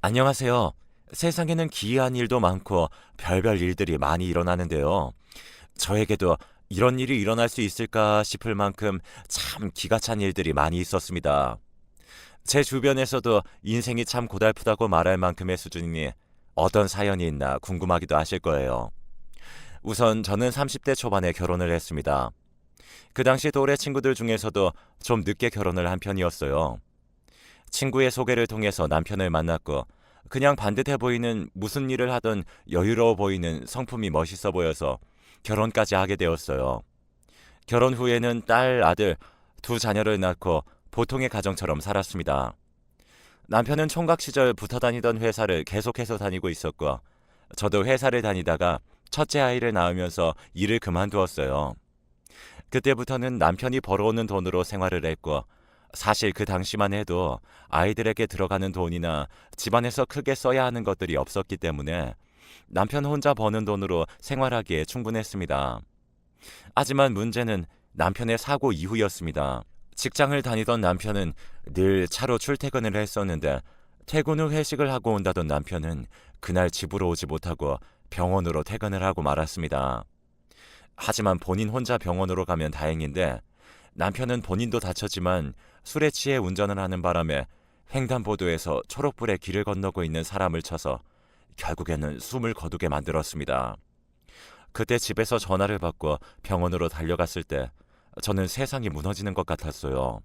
안녕하세요. 세상에는 기이한 일도 많고 별별 일들이 많이 일어나는데요. 저에게도 이런 일이 일어날 수 있을까 싶을 만큼 참 기가 찬 일들이 많이 있었습니다. 제 주변에서도 인생이 참 고달프다고 말할 만큼의 수준이니 어떤 사연이 있나 궁금하기도 하실 거예요. 우선 저는 30대 초반에 결혼을 했습니다. 그 당시 또래 친구들 중에서도 좀 늦게 결혼을 한 편이었어요. 친구의 소개를 통해서 남편을 만났고 그냥 반듯해 보이는 무슨 일을 하던 여유로워 보이는 성품이 멋있어 보여서 결혼까지 하게 되었어요. 결혼 후에는 딸, 아들 두 자녀를 낳고 보통의 가정처럼 살았습니다. 남편은 총각 시절 붙어 다니던 회사를 계속해서 다니고 있었고 저도 회사를 다니다가 첫째 아이를 낳으면서 일을 그만두었어요. 그때부터는 남편이 벌어오는 돈으로 생활을 했고 사실 그 당시만 해도 아이들에게 들어가는 돈이나 집안에서 크게 써야 하는 것들이 없었기 때문에 남편 혼자 버는 돈으로 생활하기에 충분했습니다. 하지만 문제는 남편의 사고 이후였습니다. 직장을 다니던 남편은 늘 차로 출퇴근을 했었는데 퇴근 후 회식을 하고 온다던 남편은 그날 집으로 오지 못하고 병원으로 퇴근을 하고 말았습니다. 하지만 본인 혼자 병원으로 가면 다행인데 남편은 본인도 다쳤지만 술에 취해 운전을 하는 바람에 횡단보도에서 초록불에 길을 건너고 있는 사람을 쳐서 결국에는 숨을 거두게 만들었습니다. 그때 집에서 전화를 받고 병원으로 달려갔을 때 저는 세상이 무너지는 것 같았어요.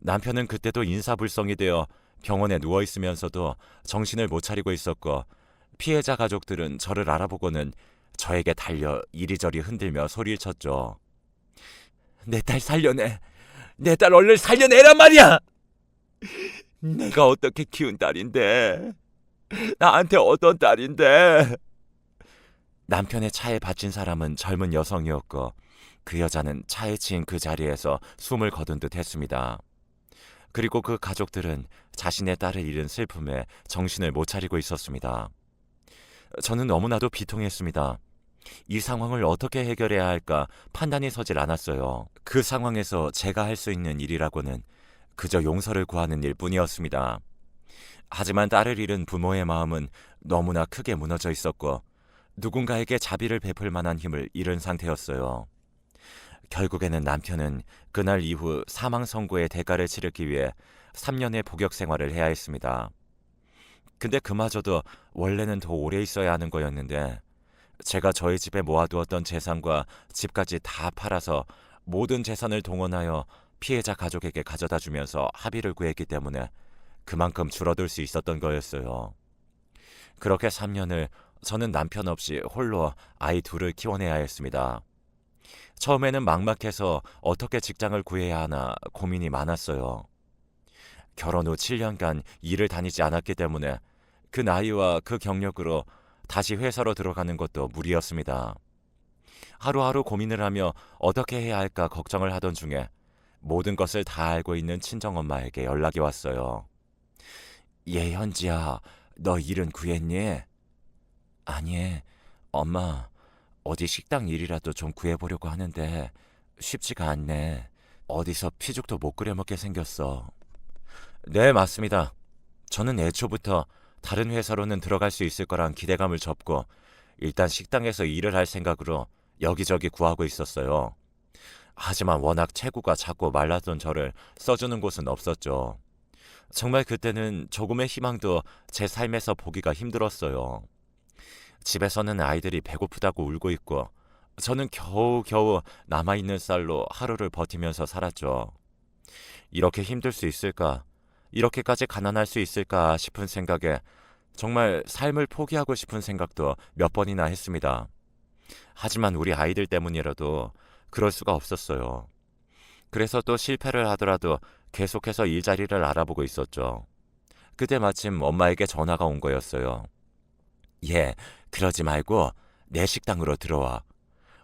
남편은 그때도 인사불성이 되어 병원에 누워 있으면서도 정신을 못 차리고 있었고 피해자 가족들은 저를 알아보고는 저에게 달려 이리저리 흔들며 소리를 쳤죠. 내 딸 살려내. 내 딸 얼른 살려내란 말이야. 내가 어떻게 키운 딸인데. 나한테 어떤 딸인데. 남편의 차에 받친 사람은 젊은 여성이었고 그 여자는 차에 치인 그 자리에서 숨을 거둔 듯 했습니다. 그리고 그 가족들은 자신의 딸을 잃은 슬픔에 정신을 못 차리고 있었습니다. 저는 너무나도 비통했습니다. 이 상황을 어떻게 해결해야 할까 판단이 서질 않았어요. 그 상황에서 제가 할 수 있는 일이라고는 그저 용서를 구하는 일뿐이었습니다. 하지만 딸을 잃은 부모의 마음은 너무나 크게 무너져 있었고 누군가에게 자비를 베풀 만한 힘을 잃은 상태였어요. 결국에는 남편은 그날 이후 사망 선고의 대가를 치르기 위해 3년의 복역 생활을 해야 했습니다. 근데 그마저도 원래는 더 오래 있어야 하는 거였는데 제가 저희 집에 모아두었던 재산과 집까지 다 팔아서 모든 재산을 동원하여 피해자 가족에게 가져다 주면서 합의를 구했기 때문에 그만큼 줄어들 수 있었던 거였어요. 그렇게 3년을 저는 남편 없이 홀로 아이 둘을 키워내야 했습니다. 처음에는 막막해서 어떻게 직장을 구해야 하나 고민이 많았어요. 결혼 후 7년간 일을 다니지 않았기 때문에 그 나이와 그 경력으로 다시 회사로 들어가는 것도 무리였습니다. 하루하루 고민을 하며 어떻게 해야 할까 걱정을 하던 중에 모든 것을 다 알고 있는 친정엄마에게 연락이 왔어요. 현지야, 너 일은 구했니? 아니, 엄마, 어디 식당 일이라도 좀 구해보려고 하는데 쉽지가 않네. 어디서 피죽도 못 끓여 먹게 생겼어. 네, 맞습니다. 저는 애초부터 다른 회사로는 들어갈 수 있을 거란 기대감을 접고 일단 식당에서 일을 할 생각으로 여기저기 구하고 있었어요. 하지만 워낙 체구가 작고 말랐던 저를 써주는 곳은 없었죠. 정말 그때는 조금의 희망도 제 삶에서 보기가 힘들었어요. 집에서는 아이들이 배고프다고 울고 있고 저는 겨우겨우 남아있는 쌀로 하루를 버티면서 살았죠. 이렇게 힘들 수 있을까? 이렇게까지 가난할 수 있을까 싶은 생각에 정말 삶을 포기하고 싶은 생각도 몇 번이나 했습니다. 하지만 우리 아이들 때문이라도 그럴 수가 없었어요. 그래서 또 실패를 하더라도 계속해서 일자리를 알아보고 있었죠. 그때 마침 엄마에게 전화가 온 거였어요. 그러지 말고 내 식당으로 들어와.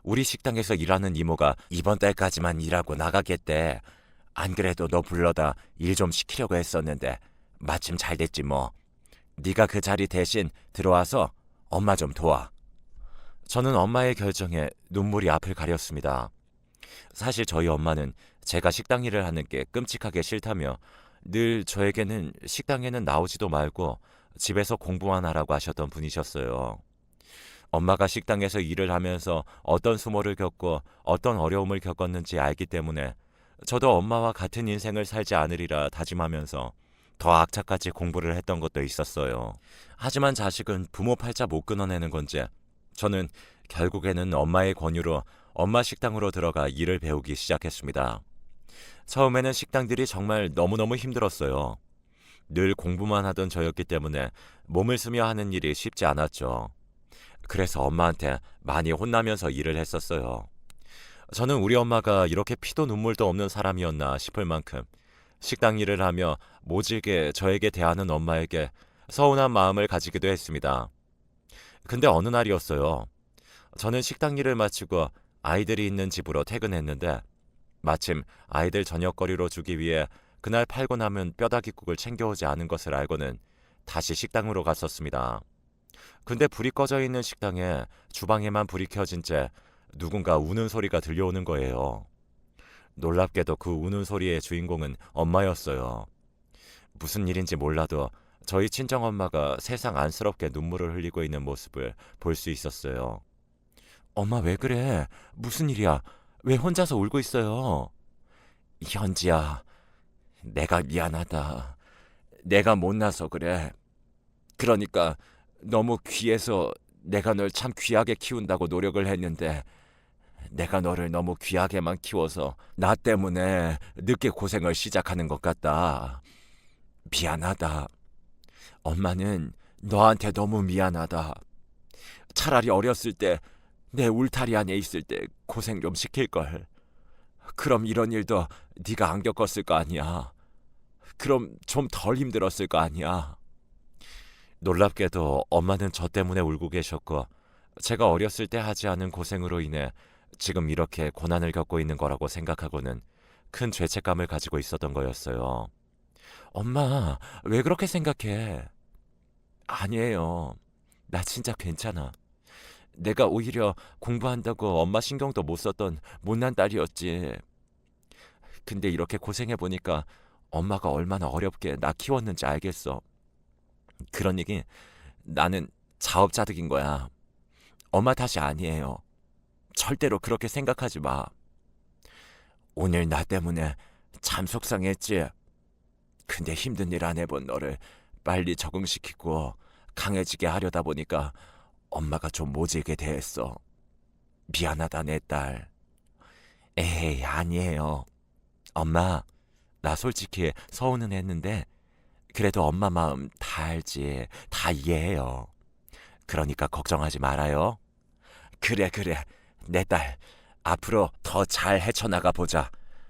우리 식당에서 일하는 이모가 이번 달까지만 일하고 나가겠대. 안 그래도 너 불러다 일 좀 시키려고 했었는데 마침 잘 됐지 뭐. 네가 그 자리 대신 들어와서 엄마 좀 도와. 저는 엄마의 결정에 눈물이 앞을 가렸습니다. 사실 저희 엄마는 제가 식당 일을 하는 게 끔찍하게 싫다며 늘 저에게는 식당에는 나오지도 말고 집에서 공부만 하라고 하셨던 분이셨어요. 엄마가 식당에서 일을 하면서 어떤 수모를 겪고 어떤 어려움을 겪었는지 알기 때문에 저도 엄마와 같은 인생을 살지 않으리라 다짐하면서 더 악착같이 공부를 했던 것도 있었어요. 하지만 자식은 부모 팔자 못 끊어내는 건지 저는 결국에는 엄마의 권유로 엄마 식당으로 들어가 일을 배우기 시작했습니다. 처음에는 식당들이 정말 너무너무 힘들었어요. 늘 공부만 하던 저였기 때문에 몸을 쓰며 하는 일이 쉽지 않았죠. 그래서 엄마한테 많이 혼나면서 일을 했었어요. 저는 우리 엄마가 이렇게 피도 눈물도 없는 사람이었나 싶을 만큼 식당 일을 하며 모질게 저에게 대하는 엄마에게 서운한 마음을 가지기도 했습니다. 근데 어느 날이었어요. 저는 식당 일을 마치고 아이들이 있는 집으로 퇴근했는데 마침 아이들 저녁거리로 주기 위해 그날 팔고 남은 뼈다귀국을 챙겨오지 않은 것을 알고는 다시 식당으로 갔었습니다. 근데 불이 꺼져 있는 식당에 주방에만 불이 켜진 채 누군가 우는 소리가 들려오는 거예요. 놀랍게도 그 우는 소리의 주인공은 엄마였어요. 무슨 일인지 몰라도 저희 친정엄마가 세상 안쓰럽게 눈물을 흘리고 있는 모습을 볼 수 있었어요. 엄마 왜 그래? 무슨 일이야? 왜 혼자서 울고 있어요? 현지야, 내가 미안하다. 내가 못나서 그래. 그러니까 너무 귀해서 내가 널 참 귀하게 키운다고 노력을 했는데 내가 너를 너무 귀하게만 키워서 나 때문에 늦게 고생을 시작하는 것 같다. 미안하다. 엄마는 너한테 너무 미안하다. 차라리 어렸을 때 내 울타리 안에 있을 때 고생 좀 시킬걸. 그럼 이런 일도 네가 안 겪었을 거 아니야. 그럼 좀 덜 힘들었을 거 아니야. 놀랍게도 엄마는 저 때문에 울고 계셨고 제가 어렸을 때 하지 않은 고생으로 인해 지금 이렇게 고난을 겪고 있는 거라고 생각하고는 큰 죄책감을 가지고 있었던 거였어요. 엄마, 왜 그렇게 생각해? 아니에요. 나 진짜 괜찮아. 내가 오히려 공부한다고 엄마 신경도 못 썼던 못난 딸이었지. 근데 이렇게 고생해보니까 엄마가 얼마나 어렵게 나 키웠는지 알겠어. 그러니 나는 자업자득인 거야. 엄마 탓이 아니에요. 절대로 그렇게 생각하지 마. 오늘 나 때문에 참 속상했지. 근데 힘든 일 안 해본 너를 빨리 적응시키고 강해지게 하려다 보니까 엄마가 좀 모질게 대했어. 미안하다 내 딸. 에이 아니에요. 엄마, 나 솔직히 서운은 했는데 그래도 엄마 마음 다 알지. 다 이해해요. 그러니까 걱정하지 말아요. 그래 그래. 내 딸 앞으로 더 잘 헤쳐나가 보자.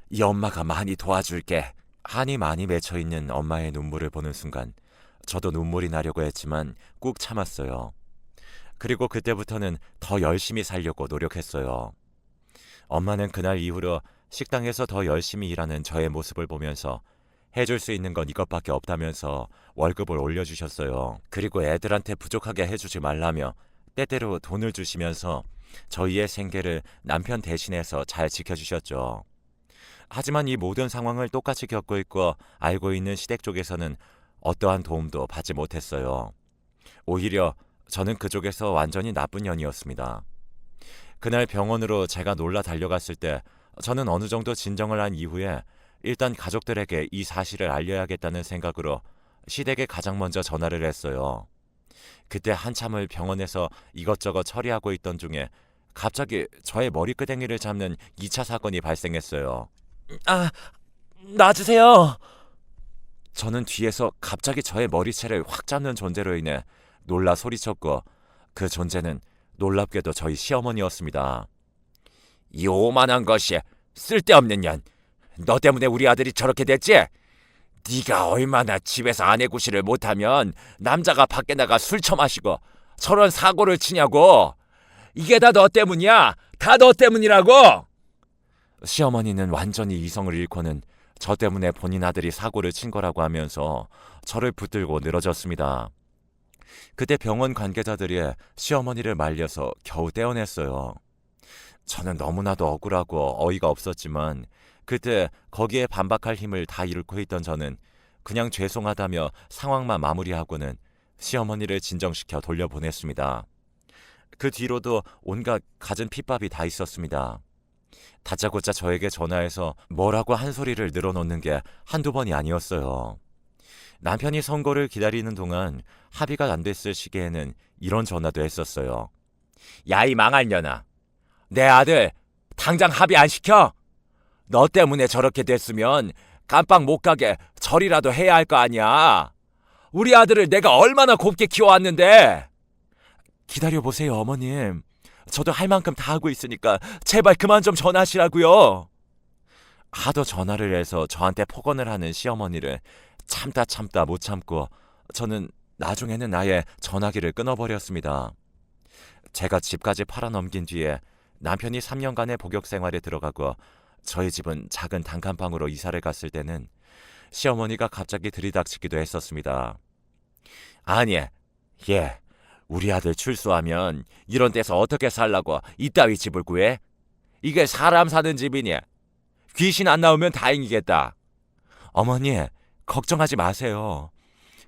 이 엄마가 많이 도와줄게. 한이 많이 맺혀있는 엄마의 눈물을 보는 순간 저도 눈물이 나려고 했지만 꾹 참았어요. 그리고 그때부터는 더 열심히 살려고 노력했어요. 엄마는 그날 이후로 식당에서 더 열심히 일하는 저의 모습을 보면서 해줄 수 있는 건 이것밖에 없다면서 월급을 올려주셨어요. 그리고 애들한테 부족하게 해주지 말라며 때때로 돈을 주시면서 저희의 생계를 남편 대신해서 잘 지켜주셨죠. 하지만 이 모든 상황을 똑같이 겪고 있고 알고 있는 시댁 쪽에서는 어떠한 도움도 받지 못했어요. 오히려 저는 그쪽에서 완전히 나쁜 년이었습니다. 그날 병원으로 제가 놀라 달려갔을 때 저는 어느 정도 진정을 한 이후에 일단 가족들에게 이 사실을 알려야겠다는 생각으로 시댁에 가장 먼저 전화를 했어요. 그때 한참을 병원에서 이것저것 처리하고 있던 중에 갑자기 저의 머리끄댕이를 잡는 2차 사건이 발생했어요. 아, 놔주세요. 저는 뒤에서 갑자기 저의 머리채를 확 잡는 존재로 인해 놀라 소리쳤고 그 존재는 놀랍게도 저희 시어머니였습니다. 이 오만한 것이 쓸데없는 년. 너 때문에 우리 아들이 저렇게 됐지? 네가 얼마나 집에서 아내 구실을 못하면 남자가 밖에 나가 술 처마시고 저런 사고를 치냐고. 이게 다 너 때문이야. 다 너 때문이라고. 시어머니는 완전히 이성을 잃고는 저 때문에 본인 아들이 사고를 친 거라고 하면서 저를 붙들고 늘어졌습니다. 그때 병원 관계자들이 시어머니를 말려서 겨우 떼어냈어요. 저는 너무나도 억울하고 어이가 없었지만 그때 거기에 반박할 힘을 다 잃고 있던 저는 그냥 죄송하다며 상황만 마무리하고는 시어머니를 진정시켜 돌려보냈습니다. 그 뒤로도 온갖 갖은 핍박이 다 있었습니다. 다짜고짜 저에게 전화해서 뭐라고 한 소리를 늘어놓는 게 한두 번이 아니었어요. 남편이 선거를 기다리는 동안 합의가 안 됐을 시기에는 이런 전화도 했었어요. 야, 이 망할 년아. 내 아들 당장 합의 안 시켜? 너 때문에 저렇게 됐으면 깜빡 못 가게 절이라도 해야 할 거 아니야. 우리 아들을 내가 얼마나 곱게 키워왔는데. 기다려보세요, 어머님. 저도 할 만큼 다 하고 있으니까 제발 그만 좀 전화하시라고요. 하도 전화를 해서 저한테 폭언을 하는 시어머니를 참다 못 참고 저는 나중에는 아예 전화기를 끊어버렸습니다. 제가 집까지 팔아넘긴 뒤에 남편이 3년간의 복역 생활에 들어가고 저희 집은 작은 단칸방으로 이사를 갔을 때는 시어머니가 갑자기 들이닥치기도 했었습니다. 아니, 얘 우리 아들 출소하면 이런 데서 어떻게 살라고 이따위 집을 구해? 이게 사람 사는 집이니? 귀신 안 나오면 다행이겠다. 어머니, 걱정하지 마세요.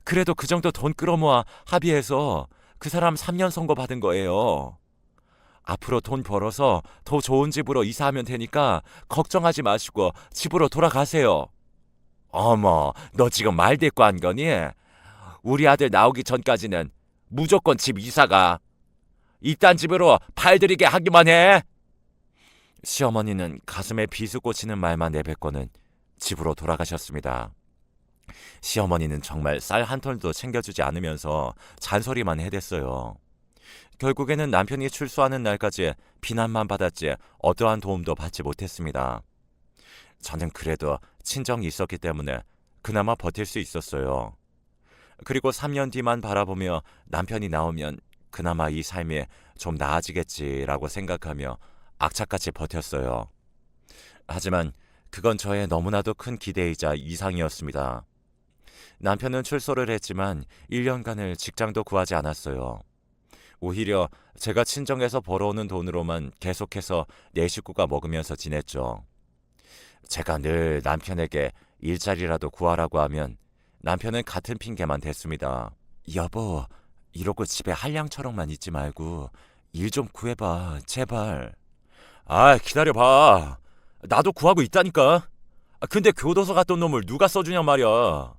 그래도 그 정도 돈 끌어모아 합의해서 그 사람 3년 선고 받은 거예요. 앞으로 돈 벌어서 더 좋은 집으로 이사하면 되니까 걱정하지 마시고 집으로 돌아가세요. 어머, 너 지금 말대꾸 한 거니? 우리 아들 나오기 전까지는 무조건 집 이사가. 이딴 집으로 발들이게 하기만 해. 시어머니는 가슴에 비수 꽂히는 말만 내뱉고는 집으로 돌아가셨습니다. 시어머니는 정말 쌀 한 톨도 챙겨주지 않으면서 잔소리만 해댔어요. 결국에는 남편이 출소하는 날까지 비난만 받았지 어떠한 도움도 받지 못했습니다. 저는 그래도 친정이 있었기 때문에 그나마 버틸 수 있었어요. 그리고 3년 뒤만 바라보며 남편이 나오면 그나마 이 삶이 좀 나아지겠지라고 생각하며 악착같이 버텼어요. 하지만 그건 저의 너무나도 큰 기대이자 이상이었습니다. 남편은 출소를 했지만 1년간을 직장도 구하지 않았어요. 오히려 제가 친정에서 벌어오는 돈으로만 계속해서 내 식구가 먹으면서 지냈죠. 제가 늘 남편에게 일자리라도 구하라고 하면 남편은 같은 핑계만 댔습니다. 여보, 이러고 집에 한량처럼만 있지 말고 일 좀 구해봐, 제발. 아, 기다려봐. 나도 구하고 있다니까. 근데 교도소 갔던 놈을 누가 써주냐 말이야.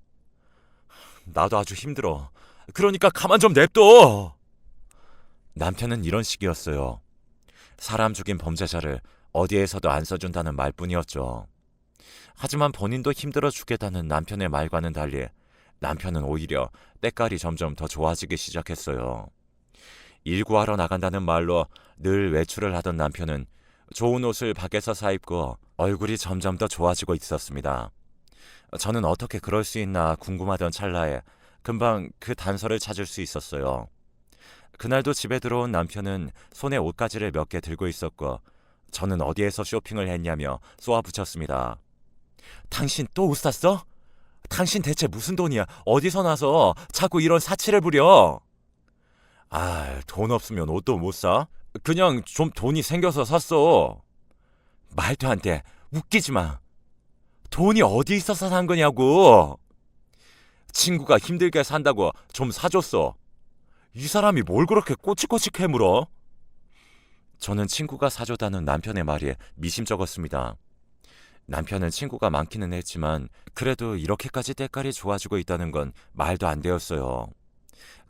나도 아주 힘들어. 그러니까 가만 좀 냅둬. 남편은 이런 식이었어요. 사람 죽인 범죄자를 어디에서도 안 써준다는 말뿐이었죠. 하지만 본인도 힘들어 죽겠다는 남편의 말과는 달리 남편은 오히려 때깔이 점점 더 좋아지기 시작했어요. 일 구하러 나간다는 말로 늘 외출을 하던 남편은 좋은 옷을 밖에서 사입고 얼굴이 점점 더 좋아지고 있었습니다. 저는 어떻게 그럴 수 있나 궁금하던 찰나에 금방 그 단서를 찾을 수 있었어요. 그날도 집에 들어온 남편은 손에 옷가지를 몇 개 들고 있었고 저는 어디에서 쇼핑을 했냐며 쏘아붙였습니다. 당신 또 옷 샀어? 당신 대체 무슨 돈이야? 어디서 나서 자꾸 이런 사치를 부려? 아, 돈 없으면 옷도 못 사? 그냥 좀 돈이 생겨서 샀어. 말도 안 돼. 웃기지 마. 돈이 어디 있어서 산 거냐고. 친구가 힘들게 산다고 좀 사줬어. 이 사람이 뭘 그렇게 꼬치꼬치 캐물어? 저는 친구가 사줬다는 남편의 말이 미심쩍었습니다. 남편은 친구가 많기는 했지만 그래도 이렇게까지 때깔이 좋아지고 있다는 건 말도 안 되었어요.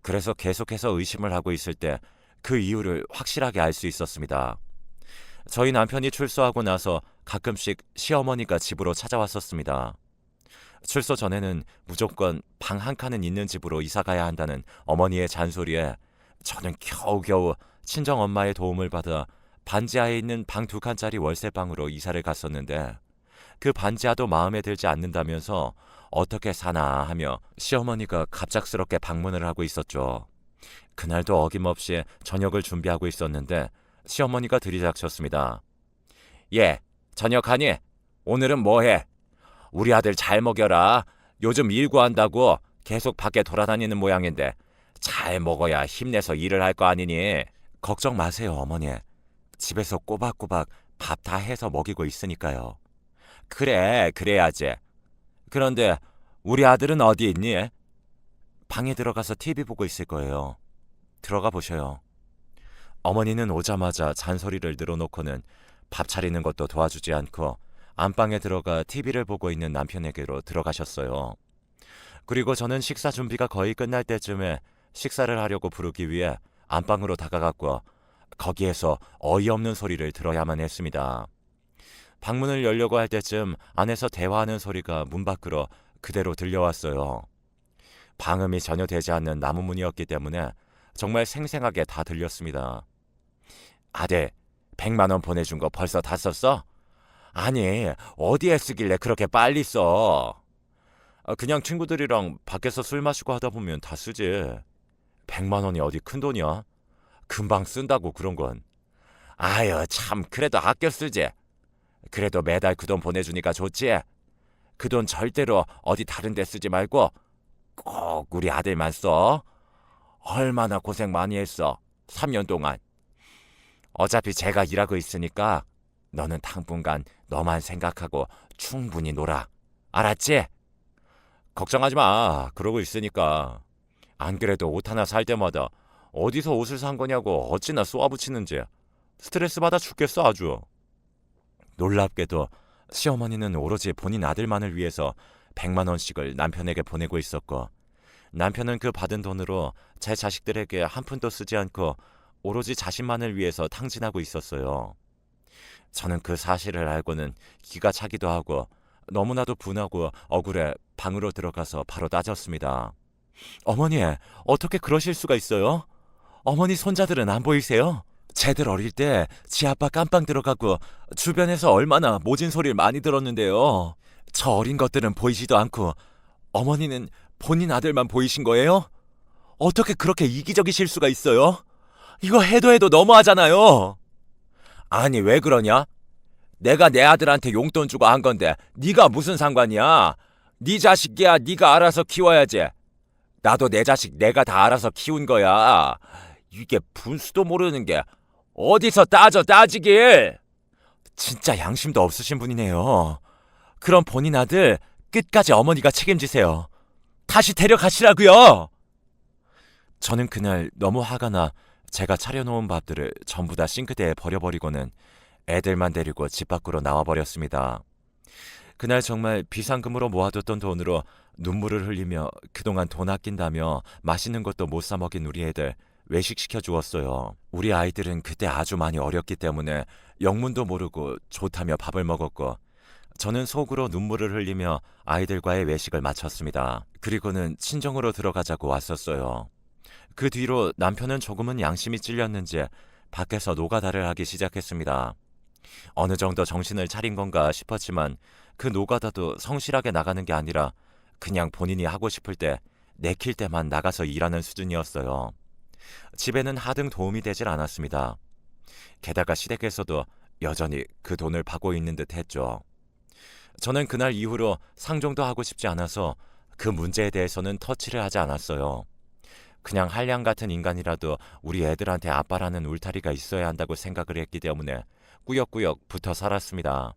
그래서 계속해서 의심을 하고 있을 때 그 이유를 확실하게 알 수 있었습니다. 저희 남편이 출소하고 나서 가끔씩 시어머니가 집으로 찾아왔었습니다. 출소 전에는 무조건 방 한 칸은 있는 집으로 이사 가야 한다는 어머니의 잔소리에 저는 겨우겨우 친정엄마의 도움을 받아 반지하에 있는 방 2칸짜리 월세방으로 이사를 갔었는데 그 반지하도 마음에 들지 않는다면서 어떻게 사나 하며 시어머니가 갑작스럽게 방문을 하고 있었죠. 그날도 어김없이 저녁을 준비하고 있었는데 시어머니가 들이닥쳤습니다. 예, 저녁하니? 오늘은 뭐해? 우리 아들 잘 먹여라. 요즘 일 구한다고 계속 밖에 돌아다니는 모양인데 잘 먹어야 힘내서 일을 할 거 아니니? 걱정 마세요, 어머니. 집에서 꼬박꼬박 밥 다 해서 먹이고 있으니까요. 그래, 그래야지. 그런데 우리 아들은 어디 있니? 방에 들어가서 TV 보고 있을 거예요. 들어가 보셔요. 어머니는 오자마자 잔소리를 늘어놓고는 밥 차리는 것도 도와주지 않고 안방에 들어가 TV를 보고 있는 남편에게로 들어가셨어요. 그리고 저는 식사 준비가 거의 끝날 때쯤에 식사를 하려고 부르기 위해 안방으로 다가갔고 거기에서 어이없는 소리를 들어야만 했습니다. 방문을 열려고 할 때쯤 안에서 대화하는 소리가 문 밖으로 그대로 들려왔어요. 방음이 전혀 되지 않는 나무 문이었기 때문에 정말 생생하게 다 들렸습니다. 아들, 100만 원 보내준 거 벌써 다 썼어? 아니, 어디에 쓰길래 그렇게 빨리 써? 그냥 친구들이랑 밖에서 술 마시고 하다 보면 다 쓰지. 100만 원이 어디 큰 돈이야? 금방 쓴다고 그런 건. 아유, 참 그래도 아껴 쓰지. 그래도 매달 그 돈 보내주니까 좋지. 그 돈 절대로 어디 다른 데 쓰지 말고 꼭 우리 아들만 써. 얼마나 고생 많이 했어. 3년 동안. 어차피 제가 일하고 있으니까 너는 당분간 너만 생각하고 충분히 놀아. 알았지? 걱정하지 마. 그러고 있으니까. 안 그래도 옷 하나 살 때마다 어디서 옷을 산 거냐고 어찌나 쏘아붙이는지 스트레스 받아 죽겠어 아주. 놀랍게도 시어머니는 오로지 본인 아들만을 위해서 100만 원씩을 남편에게 보내고 있었고 남편은 그 받은 돈으로 제 자식들에게 한 푼도 쓰지 않고 오로지 자신만을 위해서 탕진하고 있었어요. 저는 그 사실을 알고는 기가 차기도 하고 너무나도 분하고 억울해 방으로 들어가서 바로 따졌습니다. 어머니, 어떻게 그러실 수가 있어요? 어머니 손자들은 안 보이세요? 쟤들 어릴 때 지 아빠 깜빵 들어가고 주변에서 얼마나 모진 소리를 많이 들었는데요. 저 어린 것들은 보이지도 않고 어머니는 본인 아들만 보이신 거예요? 어떻게 그렇게 이기적이실 수가 있어요? 이거 해도 너무하잖아요. 아니 왜 그러냐? 내가 내 아들한테 용돈 주고 한 건데 네가 무슨 상관이야? 네 자식이야 네가 알아서 키워야지. 나도 내 자식 내가 다 알아서 키운 거야. 이게 분수도 모르는 게 어디서 따지길. 진짜 양심도 없으신 분이네요. 그럼 본인 아들 끝까지 어머니가 책임지세요. 다시 데려가시라고요. 저는 그날 너무 화가 나 제가 차려놓은 밥들을 전부 다 싱크대에 버려버리고는 애들만 데리고 집 밖으로 나와버렸습니다. 그날 정말 비상금으로 모아뒀던 돈으로 눈물을 흘리며 그동안 돈 아낀다며 맛있는 것도 못 사 먹인 우리 애들 외식시켜 주었어요. 우리 아이들은 그때 아주 많이 어렸기 때문에 영문도 모르고 좋다며 밥을 먹었고 저는 속으로 눈물을 흘리며 아이들과의 외식을 마쳤습니다. 그리고는 친정으로 들어가자고 왔었어요. 그 뒤로 남편은 조금은 양심이 찔렸는지 밖에서 노가다를 하기 시작했습니다. 어느 정도 정신을 차린 건가 싶었지만 그 노가다도 성실하게 나가는 게 아니라 그냥 본인이 하고 싶을 때 내킬 때만 나가서 일하는 수준이었어요. 집에는 하등 도움이 되질 않았습니다. 게다가 시댁에서도 여전히 그 돈을 파고 있는 듯 했죠. 저는 그날 이후로 상종도 하고 싶지 않아서 그 문제에 대해서는 터치를 하지 않았어요. 그냥 한량 같은 인간이라도 우리 애들한테 아빠라는 울타리가 있어야 한다고 생각을 했기 때문에 꾸역꾸역 붙어 살았습니다.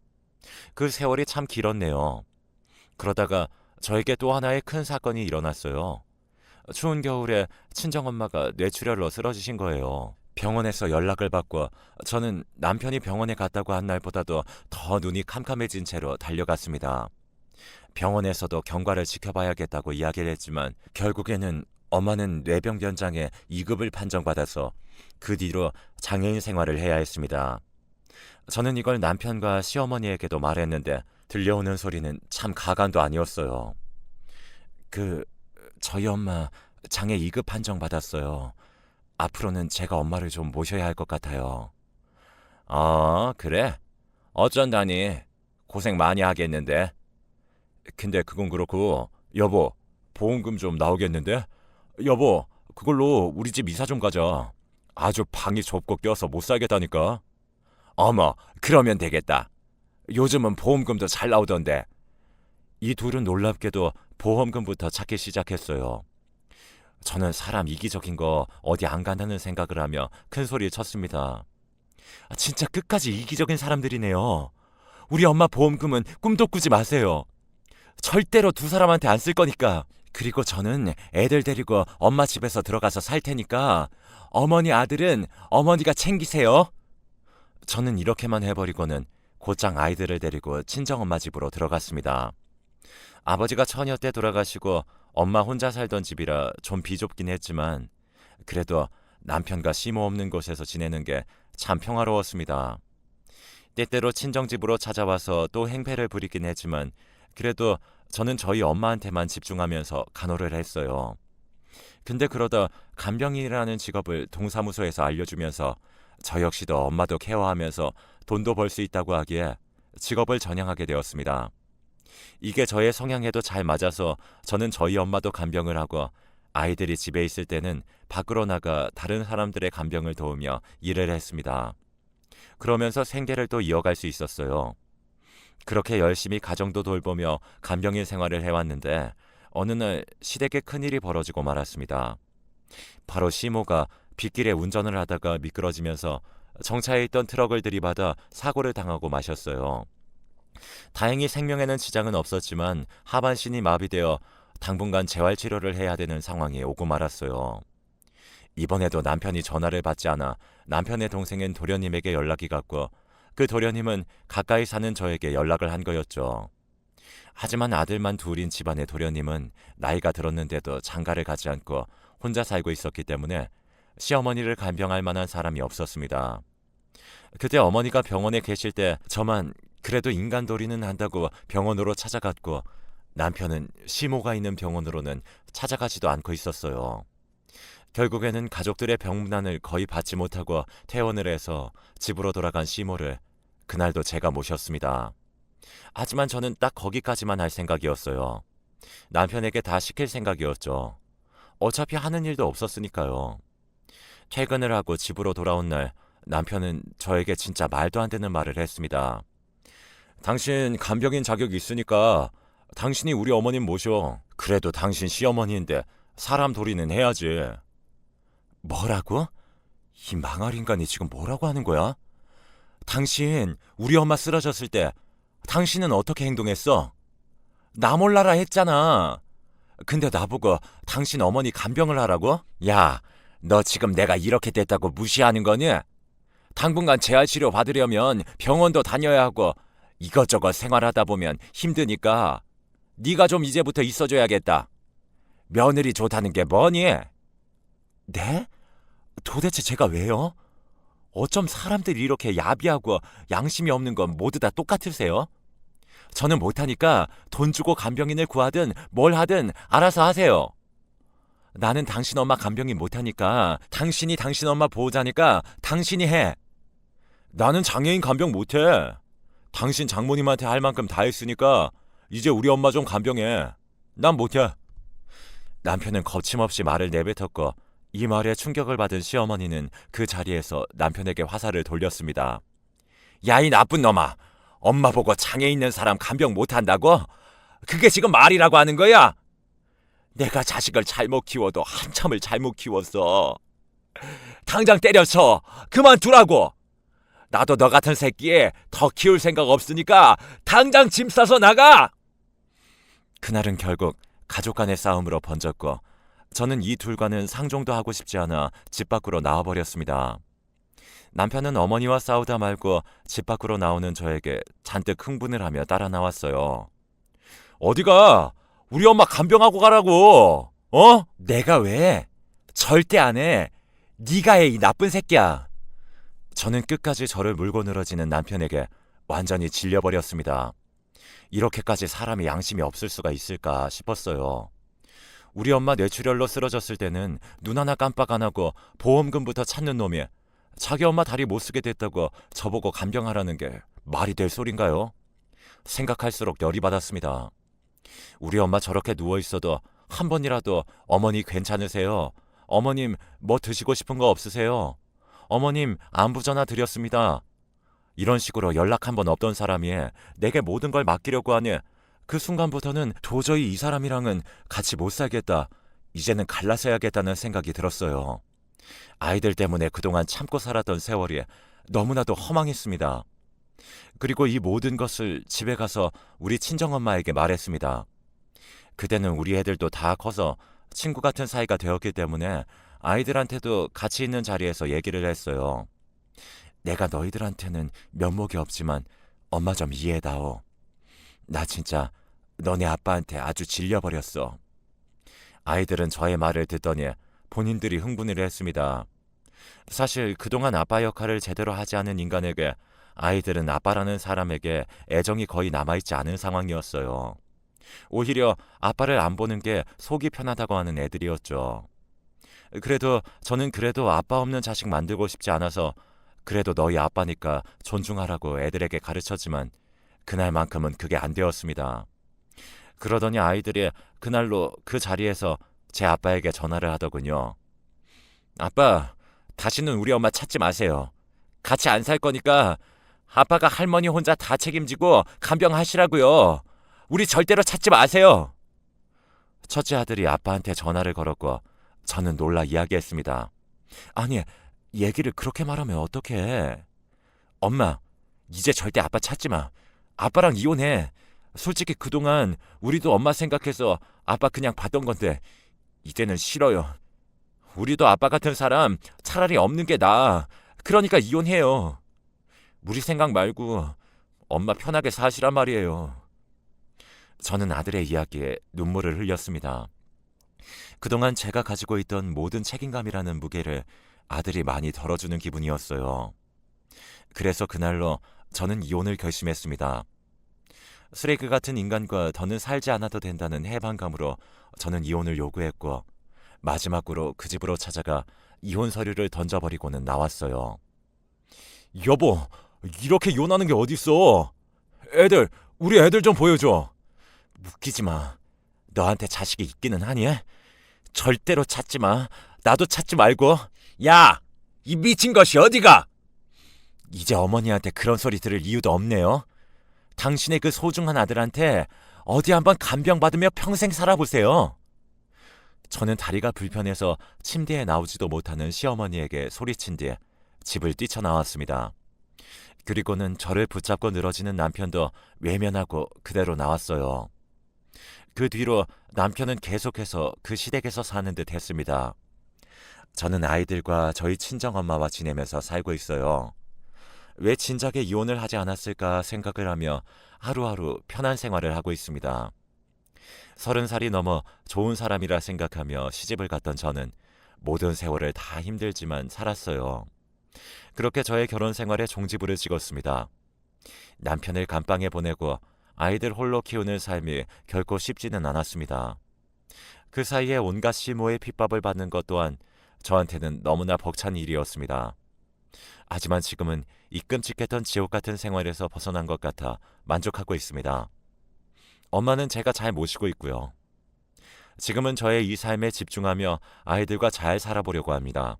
그 세월이 참 길었네요. 그러다가 저에게 또 하나의 큰 사건이 일어났어요. 추운 겨울에 친정엄마가 뇌출혈로 쓰러지신 거예요. 병원에서 연락을 받고 저는 남편이 병원에 갔다고 한 날보다도 더 눈이 캄캄해진 채로 달려갔습니다. 병원에서도 경과를 지켜봐야겠다고 이야기를 했지만 결국에는 엄마는 뇌병 변장에 2급을 판정받아서 그 뒤로 장애인 생활을 해야 했습니다. 저는 이걸 남편과 시어머니에게도 말했는데 들려오는 소리는 참 가관도 아니었어요. 저희 엄마 장애 2급 판정받았어요. 앞으로는 제가 엄마를 좀 모셔야 할 것 같아요. 그래? 어쩐다니. 고생 많이 하겠는데. 근데 그건 그렇고 여보, 보험금 좀 나오겠는데? 여보, 그걸로 우리 집 이사 좀 가자. 아주 방이 좁고 껴서 못 살겠다니까. 어머, 그러면 되겠다. 요즘은 보험금도 잘 나오던데. 이 둘은 놀랍게도 보험금부터 찾기 시작했어요. 저는 사람 이기적인 거 어디 안 간다는 생각을 하며 큰 소리 쳤습니다. 진짜 끝까지 이기적인 사람들이네요. 우리 엄마 보험금은 꿈도 꾸지 마세요. 절대로 두 사람한테 안 쓸 거니까. 그리고 저는 애들 데리고 엄마 집에서 들어가서 살 테니까 어머니 아들은 어머니가 챙기세요. 저는 이렇게만 해버리고는 곧장 아이들을 데리고 친정엄마 집으로 들어갔습니다. 아버지가 처녀 때 돌아가시고 엄마 혼자 살던 집이라 좀 비좁긴 했지만 그래도 남편과 시모 없는 곳에서 지내는 게 참 평화로웠습니다. 때때로 친정집으로 찾아와서 또 행패를 부리긴 했지만 그래도 저는 저희 엄마한테만 집중하면서 간호를 했어요. 근데 그러다 간병인이라는 직업을 동사무소에서 알려주면서 저 역시도 엄마도 케어하면서 돈도 벌 수 있다고 하기에 직업을 전향하게 되었습니다. 이게 저의 성향에도 잘 맞아서 저는 저희 엄마도 간병을 하고 아이들이 집에 있을 때는 밖으로 나가 다른 사람들의 간병을 도우며 일을 했습니다. 그러면서 생계를 또 이어갈 수 있었어요. 그렇게 열심히 가정도 돌보며 간병인 생활을 해왔는데 어느 날 시댁에 큰일이 벌어지고 말았습니다. 바로 시모가 빗길에 운전을 하다가 미끄러지면서 정차해 있던 트럭을 들이받아 사고를 당하고 마셨어요. 다행히 생명에는 지장은 없었지만 하반신이 마비되어 당분간 재활치료를 해야 되는 상황이 오고 말았어요. 이번에도 남편이 전화를 받지 않아 남편의 동생인 도련님에게 연락이 갔고 그 도련님은 가까이 사는 저에게 연락을 한 거였죠. 하지만 아들만 둘인 집안의 도련님은 나이가 들었는데도 장가를 가지 않고 혼자 살고 있었기 때문에 시어머니를 간병할 만한 사람이 없었습니다. 그때 어머니가 병원에 계실 때 저만 그래도 인간도리는 한다고 병원으로 찾아갔고 남편은 시모가 있는 병원으로는 찾아가지도 않고 있었어요. 결국에는 가족들의 병문안을 거의 받지 못하고 퇴원을 해서 집으로 돌아간 시모를 그날도 제가 모셨습니다. 하지만 저는 딱 거기까지만 할 생각이었어요. 남편에게 다 시킬 생각이었죠. 어차피 하는 일도 없었으니까요. 퇴근을 하고 집으로 돌아온 날 남편은 저에게 진짜 말도 안 되는 말을 했습니다. 당신 간병인 자격이 있으니까 당신이 우리 어머님 모셔. 그래도 당신 시어머니인데 사람 도리는 해야지. 뭐라고? 이 망할 인간이 지금 뭐라고 하는 거야? 당신 우리 엄마 쓰러졌을 때 당신은 어떻게 행동했어? 나 몰라라 했잖아. 근데 나보고 당신 어머니 간병을 하라고? 야, 너 지금 내가 이렇게 됐다고 무시하는 거니? 당분간 재활치료 받으려면 병원도 다녀야 하고 이것저것 생활하다 보면 힘드니까 네가 좀 이제부터 있어줘야겠다. 며느리 좋다는 게 뭐니? 네? 도대체 제가 왜요? 어쩜 사람들이 이렇게 야비하고 양심이 없는 건 모두 다 똑같으세요? 저는 못하니까 돈 주고 간병인을 구하든 뭘 하든 알아서 하세요. 나는 당신 엄마 간병인 못하니까 당신이 당신 엄마 보호자니까 당신이 해. 나는 장애인 간병 못해. 당신 장모님한테 할 만큼 다 했으니까 이제 우리 엄마 좀 간병해. 난 못해. 남편은 거침없이 말을 내뱉었고 이 말에 충격을 받은 시어머니는 그 자리에서 남편에게 화살을 돌렸습니다. 야, 이 나쁜 놈아. 엄마 보고 장애 있는 사람 간병 못한다고? 그게 지금 말이라고 하는 거야? 내가 자식을 잘못 키워도 한참을 잘못 키웠어. 당장 때려쳐. 그만두라고. 나도 너 같은 새끼에 더 키울 생각 없으니까 당장 짐 싸서 나가! 그날은 결국 가족 간의 싸움으로 번졌고 저는 이 둘과는 상종도 하고 싶지 않아 집 밖으로 나와버렸습니다. 남편은 어머니와 싸우다 말고 집 밖으로 나오는 저에게 잔뜩 흥분을 하며 따라 나왔어요. 어디가? 우리 엄마 간병하고 가라고. 어? 내가 왜? 절대 안 해. 네가 해, 이 나쁜 새끼야. 저는 끝까지 저를 물고 늘어지는 남편에게 완전히 질려버렸습니다. 이렇게까지 사람이 양심이 없을 수가 있을까 싶었어요. 우리 엄마 뇌출혈로 쓰러졌을 때는 눈 하나 깜빡 안 하고 보험금부터 찾는 놈이 자기 엄마 다리 못 쓰게 됐다고 저보고 간병하라는 게 말이 될 소린가요? 생각할수록 열이 받았습니다. 우리 엄마 저렇게 누워있어도 한 번이라도 어머니 괜찮으세요? 어머님 뭐 드시고 싶은 거 없으세요? 어머님 안부 전화 드렸습니다. 이런 식으로 연락 한 번 없던 사람이 내게 모든 걸 맡기려고 하니 그 순간부터는 도저히 이 사람이랑은 같이 못 살겠다. 이제는 갈라서야겠다는 생각이 들었어요. 아이들 때문에 그동안 참고 살았던 세월이 너무나도 허망했습니다. 그리고 이 모든 것을 집에 가서 우리 친정엄마에게 말했습니다. 그때는 우리 애들도 다 커서 친구 같은 사이가 되었기 때문에 아이들한테도 같이 있는 자리에서 얘기를 했어요. 내가 너희들한테는 면목이 없지만 엄마 좀 이해해다오. 나 진짜 너네 아빠한테 아주 질려버렸어. 아이들은 저의 말을 듣더니 본인들이 흥분을 했습니다. 사실 그동안 아빠 역할을 제대로 하지 않은 인간에게 아이들은 아빠라는 사람에게 애정이 거의 남아있지 않은 상황이었어요. 오히려 아빠를 안 보는 게 속이 편하다고 하는 애들이었죠. 그래도 저는 그래도 아빠 없는 자식 만들고 싶지 않아서 그래도 너희 아빠니까 존중하라고 애들에게 가르쳤지만 그날만큼은 그게 안 되었습니다. 그러더니 아이들이 그날로 그 자리에서 제 아빠에게 전화를 하더군요. 아빠, 다시는 우리 엄마 찾지 마세요. 같이 안 살 거니까 아빠가 할머니 혼자 다 책임지고 간병하시라고요. 우리 절대로 찾지 마세요. 첫째 아들이 아빠한테 전화를 걸었고 저는 놀라 이야기했습니다. 아니, 얘기를 그렇게 말하면 어떡해. 엄마, 이제 절대 아빠 찾지 마. 아빠랑 이혼해. 솔직히 그동안 우리도 엄마 생각해서 아빠 그냥 봤던 건데 이제는 싫어요. 우리도 아빠 같은 사람 차라리 없는 게 나아. 그러니까 이혼해요. 우리 생각 말고 엄마 편하게 사시란 말이에요. 저는 아들의 이야기에 눈물을 흘렸습니다. 그동안 제가 가지고 있던 모든 책임감이라는 무게를 아들이 많이 덜어주는 기분이었어요. 그래서 그날로 저는 이혼을 결심했습니다. 쓰레기 같은 인간과 더는 살지 않아도 된다는 해방감으로 저는 이혼을 요구했고 마지막으로 그 집으로 찾아가 이혼 서류를 던져버리고는 나왔어요. 여보, 이렇게 이혼하는 게 어딨어? 우리 애들 좀 보여줘. 웃기지 마. 너한테 자식이 있기는 하니? 절대로 찾지 마. 나도 찾지 말고. 야! 이 미친 것이 어디가? 이제 어머니한테 그런 소리 들을 이유도 없네요. 당신의 그 소중한 아들한테 어디 한번 간병받으며 평생 살아보세요. 저는 다리가 불편해서 침대에 나오지도 못하는 시어머니에게 소리친 뒤 집을 뛰쳐나왔습니다. 그리고는 저를 붙잡고 늘어지는 남편도 외면하고 그대로 나왔어요. 그 뒤로 남편은 계속해서 그 시댁에서 사는 듯 했습니다. 저는 아이들과 저희 친정엄마와 지내면서 살고 있어요. 왜 진작에 이혼을 하지 않았을까 생각을 하며 하루하루 편한 생활을 하고 있습니다. 30살이 넘어 좋은 사람이라 생각하며 시집을 갔던 저는 모든 세월을 다 힘들지만 살았어요. 그렇게 저의 결혼 생활에 종지부를 찍었습니다. 남편을 감방에 보내고 아이들 홀로 키우는 삶이 결코 쉽지는 않았습니다. 그 사이에 온갖 시모의 핍박을 받는 것 또한 저한테는 너무나 벅찬 일이었습니다. 하지만 지금은 이 끔찍했던 지옥 같은 생활에서 벗어난 것 같아 만족하고 있습니다. 엄마는 제가 잘 모시고 있고요. 지금은 저의 이 삶에 집중하며 아이들과 잘 살아보려고 합니다.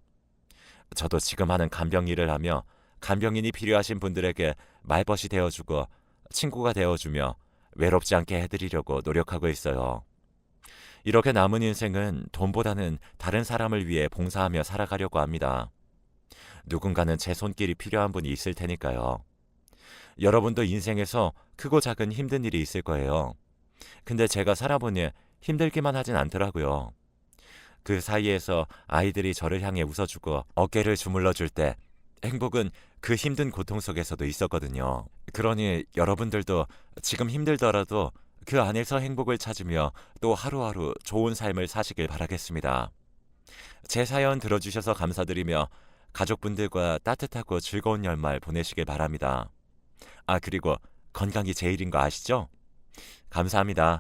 저도 지금 하는 간병 일을 하며 간병인이 필요하신 분들에게 말벗이 되어주고 친구가 되어주며 외롭지 않게 해드리려고 노력하고 있어요. 이렇게 남은 인생은 돈보다는 다른 사람을 위해 봉사하며 살아가려고 합니다. 누군가는 제 손길이 필요한 분이 있을 테니까요. 여러분도 인생에서 크고 작은 힘든 일이 있을 거예요. 근데 제가 살아보니 힘들기만 하진 않더라고요. 그 사이에서 아이들이 저를 향해 웃어주고 어깨를 주물러줄 때 행복은 그 힘든 고통 속에서도 있었거든요. 그러니 여러분들도 지금 힘들더라도 그 안에서 행복을 찾으며 또 하루하루 좋은 삶을 사시길 바라겠습니다. 제 사연 들어주셔서 감사드리며 가족분들과 따뜻하고 즐거운 연말 보내시길 바랍니다. 그리고 건강이 제일인 거 아시죠? 감사합니다.